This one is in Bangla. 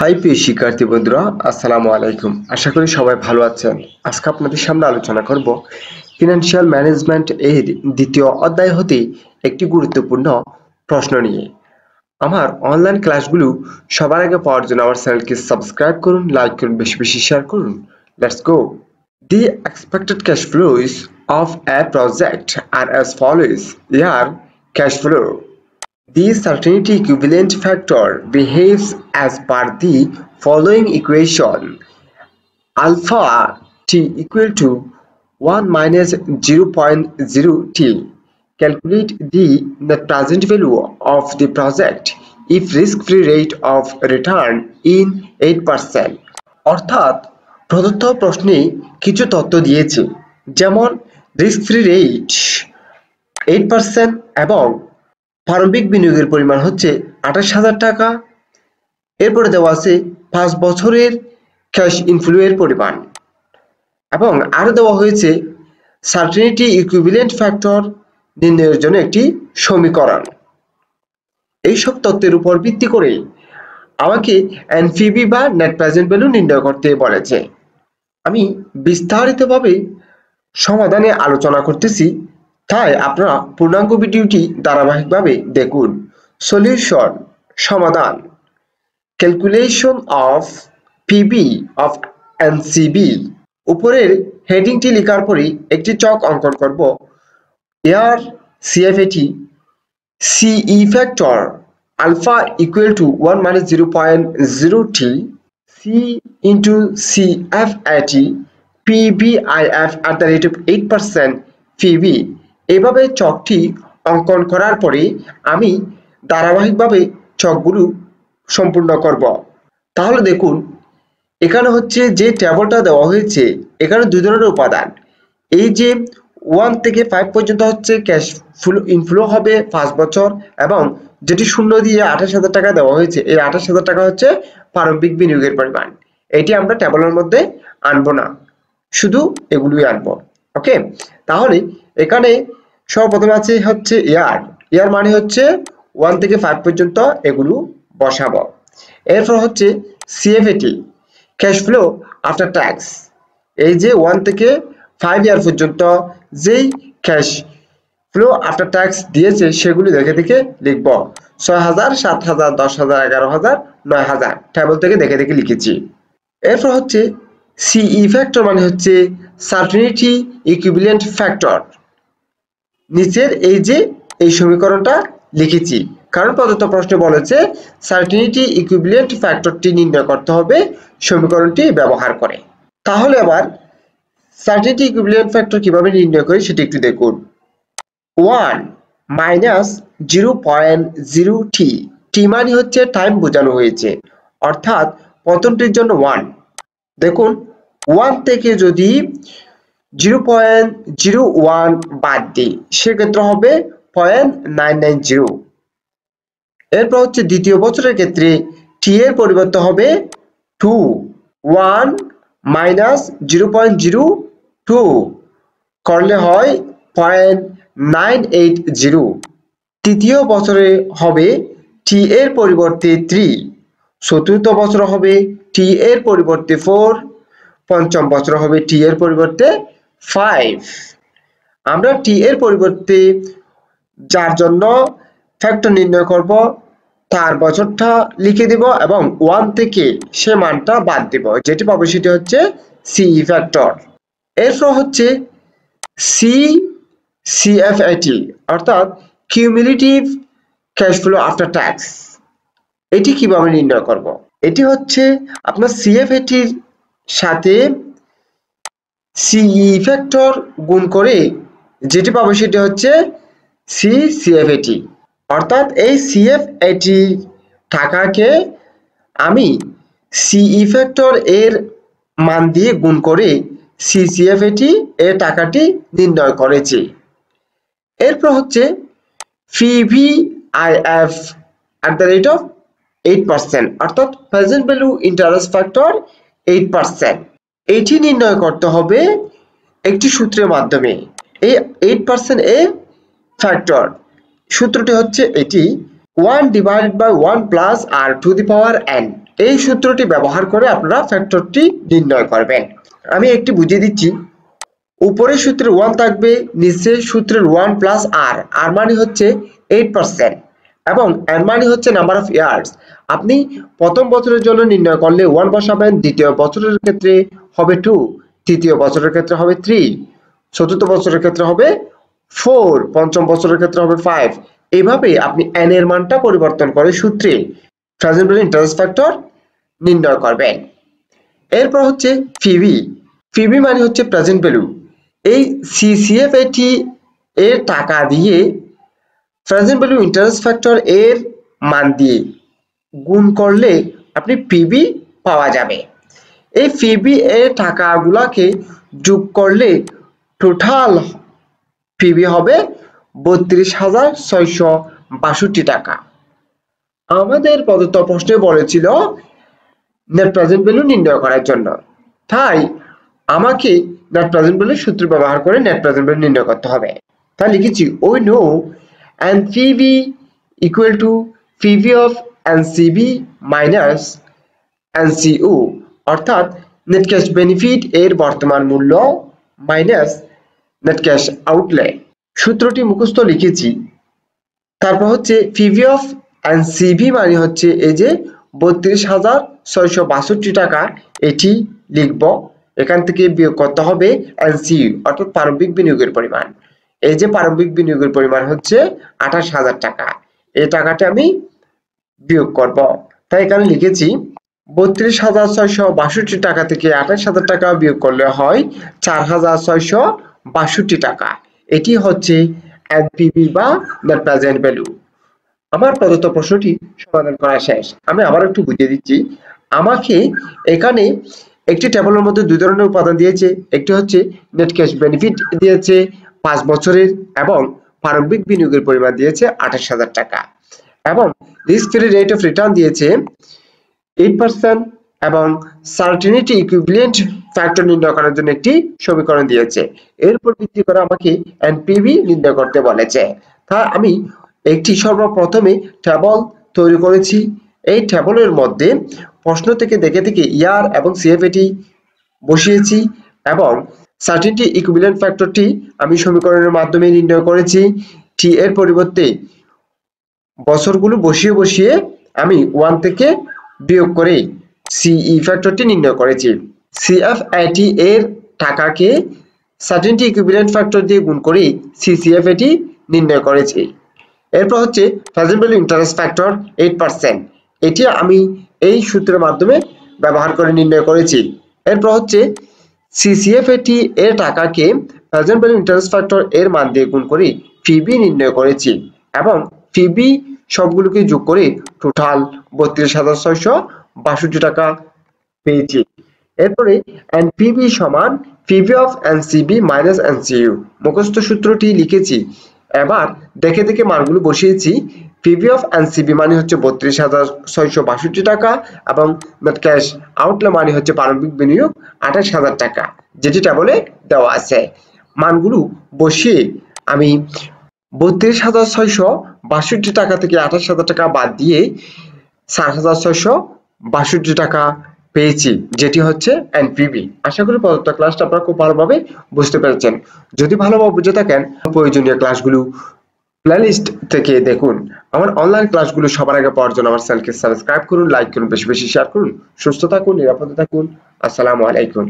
হাই প্রিয় শিক্ষার্থী বন্ধুরা, আসসালামু আলাইকুম। আশা করি সবাই ভালো আছেন। আজকে আপনাদের সামনে আলোচনা করব ফিনান্সিয়াল ম্যানেজমেন্ট এর দ্বিতীয় অধ্যায় হতে একটি গুরুত্বপূর্ণ প্রশ্ন নিয়ে। আমার অনলাইন ক্লাসগুলো সবার আগে পাওয়ার জন্য আমার চ্যানেলকে সাবস্ক্রাইব করুন, লাইক করুন, বেশি বেশি শেয়ার করুন। Let's go. The expected cash flows of a project are as follows. Here, cash flow. The certainty equivalent factor behaves as per the following equation: alpha t equal to 1 minus 0.0 t. Calculate the net present value of the project if risk-free rate of return in 8%. অর্থাৎ প্রদত্ত প্রশ্নে কিছু তথ্য দিয়েছে, যেমন রিস্ক ফ্রি রেট 8% এবং প্রারম্ভিক বিনিয়োগের পরিমাণ হচ্ছে 28,000 টাকা। এরপরে দেওয়া আছে 5 বছরের ক্যাশ ইনফ্লো এর পরিমাণ এবং আরো দেওয়া হয়েছে সার্টেনিটি ইকুইভ্যালেন্ট ফ্যাক্টর নির্ণয়ের জন্য একটি সমীকরণ। এইসব তথ্যের উপর ভিত্তি করে আমাকে এনপিভি বা নেট প্রেজেন্ট ভ্যালু নির্ণয় করতে বলেছে। আমি বিস্তারিতভাবে সমাধানে আলোচনা করতেছি, তাই আপনারা পূর্ণাঙ্গ ভিডিওটি ধারাবাহিকভাবে দেখুন। সলিউশন, সমাধান। Calculation of PB of NCB. উপরের হেডিংটি লেখার পরে একটি চক অঙ্কন করব। এর CFAT CE factor alpha equal to 1 minus 0.0 t c into CFAT PBIF at the rate of 8% PB। এভাবে চকটি অঙ্কন করার পরে আমি ধারাবাহিকভাবে চকগুলো সম্পূর্ণ করব। তাহলে দেখুন, এখানে হচ্ছে যে টেবলটা দেওয়া হয়েছে, এখানে দুই ধরনের উপাদান। এই যে 1 থেকে 5 পর্যন্ত হচ্ছে ক্যাশ ফ্লো ইনফ্লো হবে 5 বছর, এবং যেটি শূন্য দিয়ে 28,000 টাকা দেওয়া হয়েছে, এই 28,000 টাকা হচ্ছে প্রারম্ভিক বিনিয়োগের পরিমাণ। এটি আমরা টেবলের মধ্যে আনবো না, শুধু এগুলোই আনবো। ওকে, তাহলে এখানে সর্বপ্রথম আছে হচ্ছে ইয়ার মানে হচ্ছে 1 থেকে 5 পর্যন্ত এগুলো বসাবো। এরপর হচ্ছে CFAT cash flow after tax. এই যে 1 থেকে 5 ইয়ার পর্যন্ত যেই ক্যাশ ফ্লো আফটার ট্যাক্স দিয়েছে সেগুলি দেখে দেখে লিখব। 6,000, 7,000, 10,000, 11,000, 9,000 টেবল থেকে দেখে দেখে লিখেছি। এরপর হচ্ছে সিই ফ্যাক্টর মানে হচ্ছে সার্টেনিটি ইকুইভ্যালেন্ট ফ্যাক্টর। নিচের এই যে এই সমীকরণটা লিখেছি, কারণ প্রদত্ত প্রশ্নে বলেছে সার্টেনিটি ইকুইভ্যালেন্ট ফ্যাক্টরটি নির্ণয় করতে হবে সমীকরণটি ব্যবহার করে। তাহলে আবার সার্টেনিটি ইকুইভ্যালেন্ট ফ্যাক্টর কিভাবে নির্ণয় করি সেটি একটু দেখুন। 1 minus 0.0 t, টি মানে হচ্ছে টাইম বোঝানো হয়েছে, অর্থাৎ প্রথমটির জন্য 1। দেখুন, 1 থেকে যদি 0.01 বাদ দিই সেক্ষেত্রে হবে 0.990। এরপর হচ্ছে দ্বিতীয় বছরের ক্ষেত্রে টি এর পরিবর্তে হবে 2। 1 minus 0.02 করলে হয় 0.980। তৃতীয় বছরে হবে টি এর পরিবর্তে 3। চতুর্থ বছর হবে টি এর পরিবর্তে 4। পঞ্চম বছর হবে টি এর পরিবর্তে 5। আমরা টি এর পরিবর্তে যার জন্য ফ্যাক্টর নির্ণয় করব তার বছরটা লিখে দিব এবং 1 থেকে সে মানটা বাদ দিব, যেটি পাবো সেটি হচ্ছে সিই ফ্যাক্টর। এরপর হচ্ছে সিএফএটি অর্থাৎ cumulative cash flow after tax. এটি কিভাবে নির্ণয় করব? এটি হচ্ছে আপনার সিএফএটির সাথে সিই ফ্যাক্টর গুণ করে যেটি পাবো সেটি হচ্ছে সিএফএটি। অর্থাৎ এই সিএফএটি টাকাকে আমি সিই ফ্যাক্টর এর মান দিয়ে গুণ করে সিএফএটি এর টাকাটি নির্ণয় করেছি। এরপর হচ্ছে পিভিআইএফ at the rate of 8%, অর্থাৎ প্রেজেন্ট ভ্যালু ইন্টারেস্ট ফ্যাক্টর 8%। এটি নির্ণয় করতে হবে একটি সূত্রের মাধ্যমে। এই 8% এ ফ্যাক্টর সূত্রটি হচ্ছে এটি 1 divided by 1 plus r to the power n। এই সূত্রটি ব্যবহার করে আপনারা ফ্যাক্টরটি নির্ণয় করবেন। আমি একটি বুঝিয়ে দিচ্ছি। উপরের সূত্রের 1 থাকবে, নিচে সূত্রের 1 প্লাস আর, আর মানে হচ্ছে 8% এবং এর মানে হচ্ছে নাম্বার অফ ইয়ার্স। আপনি প্রথম বছরের জন্য নির্ণয় করলে 1 বসাবেন, দ্বিতীয় বছরের ক্ষেত্রে হবে 2, তৃতীয় বছরের ক্ষেত্রে হবে 3, চতুর্থ বছরের ক্ষেত্রে হবে 4, পঞ্চম বছরের ক্ষেত্রে হবে 5। এইভাবে আপনি n এর মানটা পরিবর্তন করে সূত্রে প্রেজেন্ট ভ্যালু ইন্টারেস্ট ফ্যাক্টর নির্ণয় করবেন। এরপর হচ্ছে পিভি। পিভি মানে হচ্ছে প্রেজেন্ট ভ্যালু। এই সিসিএফএটি এর টাকা দিয়ে প্রেজেন্ট ভ্যালু ইন্টারেস্ট ফ্যাক্টর এর মান দিয়ে গুণ করলে আপনি পিভি পাওয়া যাবে। এই পিভি এর টাকাগুলোকে যোগ করলে টোটাল পিভি হবে 32,662 টাকা। আমাদের প্রদত্ত প্রশ্নে বলেছিল নেট প্রেজেন্ট ভ্যালু নির্ণয় করার জন্য, তাই আমাকে নেট প্রেজেন্ট ভ্যালু সূত্র ব্যবহার করে নেট প্রেজেন্ট ভ্যালু নির্ণয় করতে হবে। তাই লিখেছি we know NPV equal to PV of NCB minus NCU, অর্থাৎ নেট ক্যাশ বেনিফিট এর বর্তমান মূল্য মাইনাস নেট ক্যাশ আউটলে। সূত্রটি মুখস্থ লিখেছি। তারপর হচ্ছে পিভি অফ এনসিবি মানে হচ্ছে এই যে 32,662 টাকা, এটি লিখব। এখান থেকে বিয়োগ করতে হবে এনসিইউ অর্থাৎ প্রারম্ভিক বিনিয়োগের পরিমাণ। এই যে প্রারম্ভিক বিনিয়োগের পরিমাণ হচ্ছে 28,000 টাকা, এই টাকাটা আমি বিয়োগ করব। তাই এখানে লিখেছি 32,662 টাকা থেকে 28,000 টাকা বিয়োগ করলে হয় 4,662 টাকা। এটি হচ্ছে এনপিভি বা নেট প্রেজেন্ট ভ্যালু। আমার প্রদত্ত প্রশ্নটি সমাধান করা শেষ। আমি আবার একটু বুঝিয়ে দিচ্ছি। আমাকে এখানে একটি টেবিলের মধ্যে দুই ধরনের উপাদান দিয়েছে। একটি হচ্ছে নেট ক্যাশ বেনিফিট দিয়েছে 5 বছরের এবং প্রারম্ভিক বিনিয়োগের পরিমাণ দিয়েছে 28,000 টাকা এবং risk free rate of return দিয়েছে 8% এবং সার্টেনিটি ইকুইভ্যালেন্ট ফ্যাক্টর নির্ণয় করার জন্য একটি সমীকরণ দিয়েছে। এর উপর ভিত্তি করে আমাকে এনপিভি নির্ণয় করতে বলেছে। তা আমি একটি সর্বপ্রথমে টেবল তৈরি করেছি। এই টেবলের মধ্যে প্রশ্ন থেকে দেখে দেখে ইয়ার এবং সিএফএটি বসিয়েছি এবং সার্টেনিটি ইকুইভ্যালেন্ট ফ্যাক্টরটি আমি সমীকরণের মাধ্যমে নির্ণয় করেছি। টি এর পরিবর্তে বছরগুলো বসিয়ে বসিয়ে আমি 1 থেকে বিয়োগ করে সিই ফ্যাক্টরটি নির্ণয় করেছি। সিএফএটি এর টাকাকে সার্টেনিটি ইকুইভ্যালেন্ট ফ্যাক্টর দিয়ে গুণ করে সিসিএফএটি নির্ণয় করেছি। এরপর হচ্ছে প্রেজেন্ট ভ্যালু ইন্টারেস্ট ফ্যাক্টর 8%, এটি আমি এই সূত্রের মাধ্যমে ব্যবহার করে নির্ণয় করেছি। এরপর হচ্ছে সিসিএফএটি এর টাকাকে প্রেজেন্ট ভ্যালু ইন্টারেস্ট ফ্যাক্টর এর মান দিয়ে গুণ করে পিবি নির্ণয় করেছি এবং পিবি সবগুলোকে যোগ করে টোটাল 32,662 টাকা পেয়েছি। এরপরে এনপিভি সমান PV of NCB minus NCU, মুখস্থ সূত্রটি লিখেছি। এবার দেখে দেখে মানগুলো বসিয়েছি। পিভি অফ এনসিবি মানে হচ্ছে 32,662 টাকা এবং নেট ক্যাশ আউটলে মানে হচ্ছে প্রারম্ভিক বিনিয়োগ 28,000 টাকা, যেটি টেবলে দেওয়া আছে। মানগুলো বসিয়ে আমি 32,662 টাকা থেকে 28,000 টাকা বাদ দিয়ে 4,662 টাকা পেয়েছি, যেটি হচ্ছে এনপিভি। আশা করি প্রদত্ত ক্লাসটা আপনারা খুব ভালোভাবে বুঝতে পেরেছেন। যদি ভালোভাবে বুঝে থাকেন প্রয়োজনীয় ক্লাসগুলো প্লেলিস্ট থেকে দেখুন। আমার অনলাইন ক্লাসগুলো সবার আগে পাওয়ার জন্য আমার চ্যানেলকে সাবস্ক্রাইব করুন, লাইক করুন, বেশি বেশি শেয়ার করুন। সুস্থ থাকুন, নিরাপদে থাকুন। আসসালামু আলাইকুম।